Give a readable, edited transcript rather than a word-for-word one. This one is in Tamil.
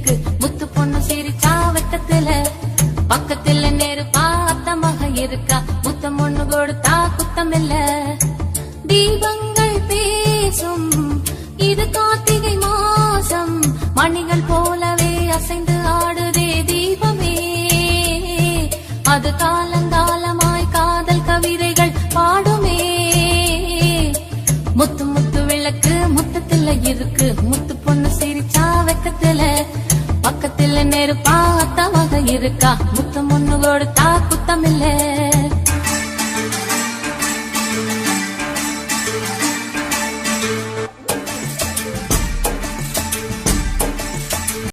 இருக்கு முத்து பொண்ணு சிரிச்சா வெக்கத்துல பக்கத்துல நெருப்பா அத்தமாக இருக்கா முத்தம் ஒண்ணு கொடுத்தா குத்தம் இல்ல தீபங்கள் பேசும் இது கார்த்திகை மாசம் மணிகள் போலவே அசைந்து ஆடுதே தீபமே அது காலங்காலமாய் காதல் கவிதைகள் பாடுமே முத்து முத்து விளக்கு முத்தத்துல இருக்கு முத்து பொண்ணு சிரிச்சா வெக்கத்துல பக்கத்துல நெருப்பா அத்தமாக இருக்கா முத்தம் ஒண்ணு கொடுத்தா குத்தம் இல்ல